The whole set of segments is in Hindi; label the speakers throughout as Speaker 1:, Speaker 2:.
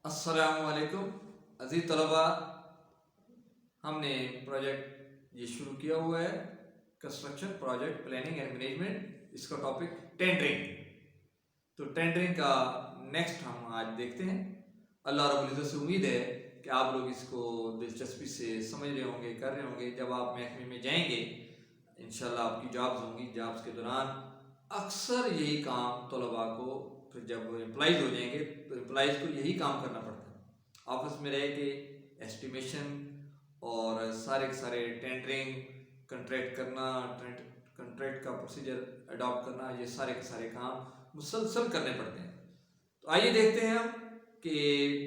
Speaker 1: अस्सलामुअलैकुम अज़ीज़ तलबा। हमने प्रोजेक्ट ये शुरू किया हुआ है, construction project planning and management. इसका टॉपिक टेंडरिंग। तो टेंडरिंग का नेक्स्ट हम आज देखते हैं। अल्लाह रब्बुल इज़्ज़त से उम्मीद है कि आप लोग इसको दिलचस्पी से समझ रहे होंगे, कर रहे होंगे। जब आप महकमे में जाएंगे इंशाल्लाह आपकी जॉब्स होंगी। जॉब्स के दौरान अक्सर यही काम तलबा को, फिर जब एम्प्लॉइज़ हो जाएंगे तो एम्प्लॉइज़ को यही काम करना पड़ता है। ऑफिस में रह के एस्टिमेशन और सारे के सारे टेंडरिंग, कंट्रैक्ट करना, कंट्रैक्ट का प्रोसीजर अडॉप्ट करना, ये सारे के सारे काम मुसलसल करने पड़ते हैं। तो आइए देखते हैं हम कि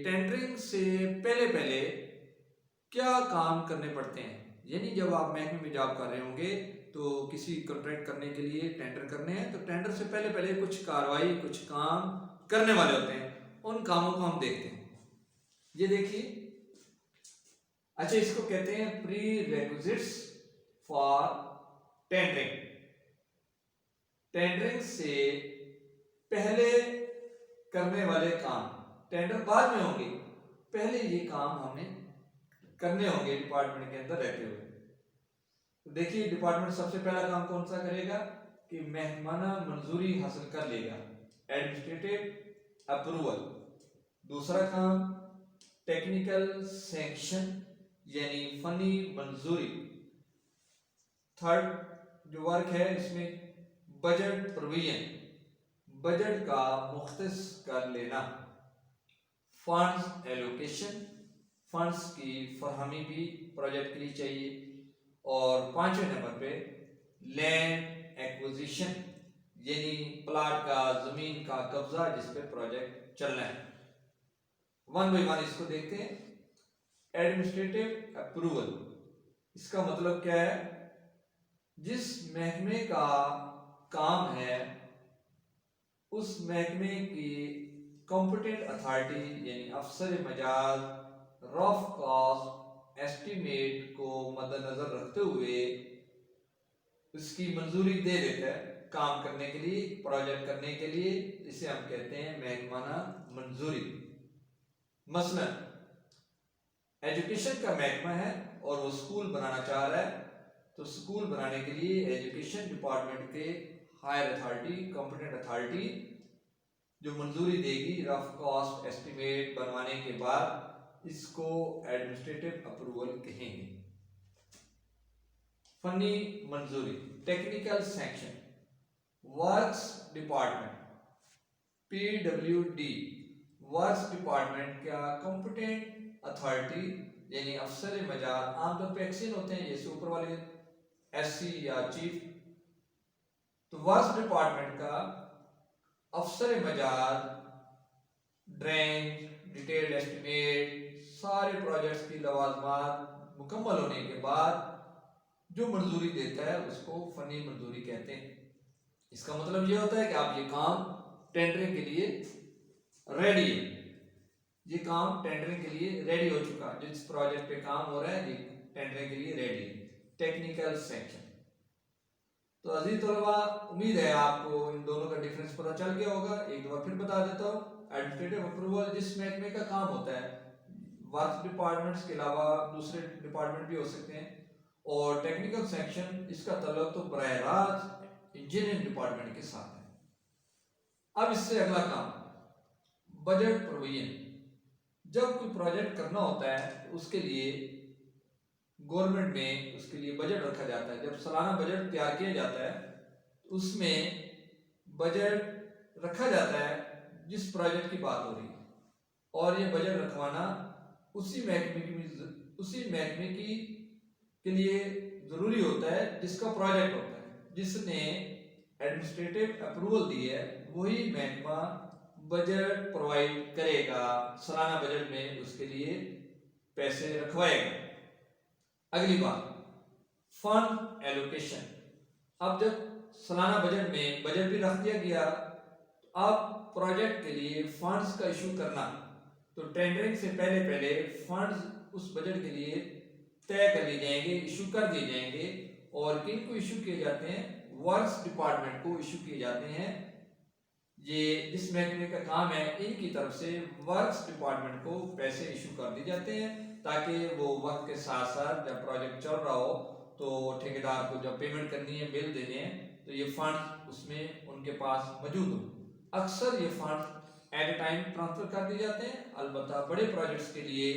Speaker 1: टेंडरिंग से पहले पहले क्या काम करने पड़ते हैं। यानी जब आप महकमे में जॉब कर रहे होंगे तो किसी कॉन्ट्रैक्ट करने के लिए टेंडर करने हैं, तो टेंडर से पहले पहले कुछ कार्रवाई, कुछ काम करने वाले होते हैं। उन कामों को हम देखते हैं। ये देखिए, अच्छा, इसको कहते हैं pre requisites for tendering. Tendering से पहले करने वाले काम, टेंडर बाद में होंगे, पहले ये काम हमने करने होंगे डिपार्टमेंट के अंदर रहते हुए। तो देखिए, डिपार्टमेंट सबसे पहला काम कौन सा करेगा कि मेहमाना मंजूरी हासिल कर लेगा, एडमिनिस्ट्रेटिव अप्रूवल। दूसरा काम टेक्निकल सैंक्शन यानी फनी मंजूरी। थर्ड जो वर्क है इसमें बजट प्रोविजन, बजट का मुख्तस कर लेना। फंड्स एलोकेशन, फंड्स की फरहमी भी प्रोजेक्ट के लिए चाहिए। और पांचवें नंबर पे लैंड एक्विजिशन यानी प्लाट का, जमीन का कब्जा जिस पे प्रोजेक्ट चलना है। वन बाई वन इसको देखते हैं। एडमिनिस्ट्रेटिव अप्रूवल, इसका मतलब क्या है? जिस महकमे का काम है उस महकमे की कॉम्पिटेंट अथॉरिटी यानी अफसर मजाज रफ कॉस्ट एस्टिमेट को मद्देनजर रखते हुए उसकी मंजूरी दे देता है काम करने के लिए, प्रोजेक्ट करने के लिए। इसे हम कहते हैं महकमाना मंजूरी। मसलन एजुकेशन का महकमा है और वो स्कूल बनाना चाह रहा है, तो स्कूल बनाने के लिए एजुकेशन डिपार्टमेंट के हायर अथॉरिटी, कॉम्पिटेंट अथॉरिटी जो मंजूरी देगी रफ कॉस्ट एस्टिमेट बनवाने के बाद, इसको एडमिनिस्ट्रेटिव अप्रूवल कहेंगे। फनी मंजूरी, technical sanction, works department PWD, works department का कॉम्पिटेंट अथॉरिटी यानी अफसर मजाज, आमतौर पर एक्सीन होते हैं जैसे ऊपर वाले एससी या चीफ। तो वर्क्स डिपार्टमेंट का अफसर मजाज ड्राइंग, डिटेल्ड एस्टिमेट, सारे प्रोजेक्ट्स की लवाजमात मुकम्मल होने के बाद जो मंजूरी देता है उसको फनी मंजूरी कहते हैं। इसका मतलब ये होता है कि आप ये काम टेंडरिंग के लिए रेडी है, ये काम टेंडरिंग के लिए रेडी हो चुका है, जिस प्रोजेक्ट पे काम हो रहा है ये टेंडरिंग के लिए रेडी है। Technical section. तो अजीज तलबा, उम्मीद है आपको इन दोनों का डिफरेंस पता चल गया होगा। एक बार फिर बता देता हूँ। एडमिनिस्ट्रेटिव अप्रूवल जिस महकमे का काम होता है, वर्क डिपार्टमेंट्स के अलावा दूसरे डिपार्टमेंट भी हो सकते हैं। और टेक्निकल सेक्शन इसका तल्लुक तो बराह रास्त इंजीनियरिंग डिपार्टमेंट के साथ है। अब इससे अगला काम बजट प्रोविजन। जब कोई प्रोजेक्ट करना होता है तो उसके लिए गवर्नमेंट में उसके लिए बजट रखा जाता है। जब सालाना बजट तैयार किया जाता है तो उसमें बजट रखा जाता है जिस प्रोजेक्ट की बात हो रही है, और ये बजट रखवाना उसी महकमे की के लिए जरूरी होता है जिसका प्रोजेक्ट होता है। जिसने एडमिनिस्ट्रेटिव अप्रूवल दी है वही महकमा बजट प्रोवाइड करेगा, सालाना बजट में उसके लिए पैसे रखवाएगा। अगली बात फंड एलोकेशन। अब जब सालाना बजट में बजट भी रख दिया गया, तो अब प्रोजेक्ट के लिए फंड्स का इशू करना, तो टेंडरिंग से पहले पहले फंड्स उस बजट के लिए तय कर लिए जाएंगे, इशू कर दिए जाएंगे। और किन को इशू किए जाते हैं? वर्क्स डिपार्टमेंट को इशू किए जाते हैं। ये जिस महकमे का काम है इनकी तरफ से वर्क्स डिपार्टमेंट को पैसे इशू कर दिए जाते हैं, ताकि वो वक्त के साथ साथ जब प्रोजेक्ट चल रहा हो तो ठेकेदार को जब पेमेंट करनी है, बिल देने हैं, तो ये फंड उसमें उनके पास मौजूद हो। अक्सर ये फंड एट ए टाइम ट्रांसफर कर दिए जाते हैं। अलबत्ता बड़े प्रोजेक्ट्स के लिए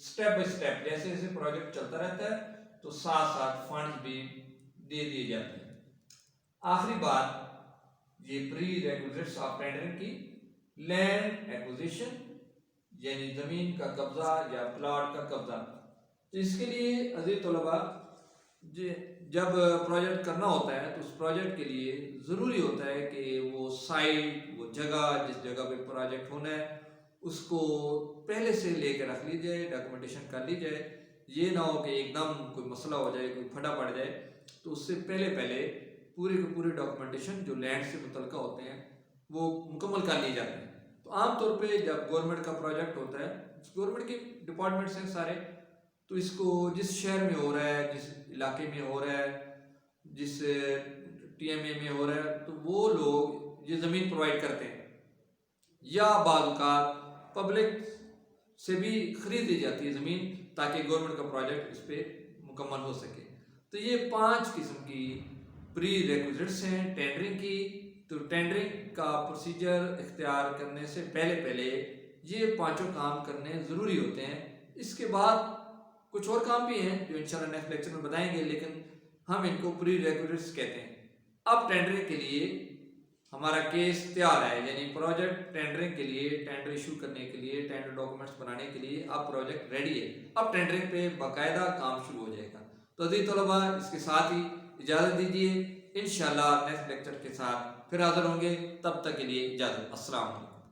Speaker 1: स्टेप बाय स्टेप जैसे जैसे प्रोजेक्ट चलता रहता है तो साथ साथ फंड भी दे दिए जाते हैं। आखिरी बात, ये प्री रेक्विजिट्स ऑफ टेंडरिंग की लैंड एक्विजिशन यानी जमीन का कब्जा या प्लॉट का कब्जा। तो इसके लिए अजीज तलबा जब प्रोजेक्ट करना होता है तो उस प्रोजेक्ट के लिए ज़रूरी होता है कि वो साइट, वो जगह, जिस जगह पे प्रोजेक्ट होना है उसको पहले से लेकर रख ली जाए, डॉक्यूमेंटेशन कर ली जाए। ये ना हो कि एकदम कोई मसला हो जाए, कोई फटा पड़ जाए, तो उससे पहले पहले पूरे के पूरे डॉक्यूमेंटेशन जो लैंड से मुतल्लिका होते हैं वो मुकम्मल कर लिए जाते हैं। तो आमतौर पे जब गवर्नमेंट का प्रोजेक्ट होता है, गवर्नमेंट के डिपार्टमेंट्स हैं सारे, तो इसको जिस शहर में हो रहा है, जिस इलाके में हो रहा है, जिस टीएमए में हो रहा है, तो वो लोग ये ज़मीन प्रोवाइड करते हैं या बाज़ पब्लिक से भी खरीद ली जाती है ज़मीन, ताकि गवर्नमेंट का प्रोजेक्ट इस पर मुकम्मल हो सके। तो ये 5 किस्म की प्री रेक्विजिट्स हैं टेंडरिंग की। तो टेंडरिंग का प्रोसीजर इख्तियार करने से पहले पहले ये 5 काम करने ज़रूरी होते हैं। इसके बाद कुछ और काम भी हैं जो इंशाल्लाह नेक्स्ट लेक्चर में बताएंगे, लेकिन हम इनको प्री रेक्विजिट्स कहते हैं। अब टेंडरिंग के लिए हमारा केस तैयार है, यानी प्रोजेक्ट टेंडरिंग के लिए, टेंडर इशू करने के लिए, टेंडर डॉक्यूमेंट्स बनाने के लिए अब प्रोजेक्ट रेडी है। अब टेंडरिंग पे बाकायदा काम शुरू हो जाएगा। तो अज़ीज़ तलबा, इसके साथ ही इजाज़त दीजिए, इंशाल्लाह नेक्स्ट लेक्चर के साथ फिर हाज़िर होंगे। तब तक के लिए इजाज़त। अस्सलाम वालेकुम।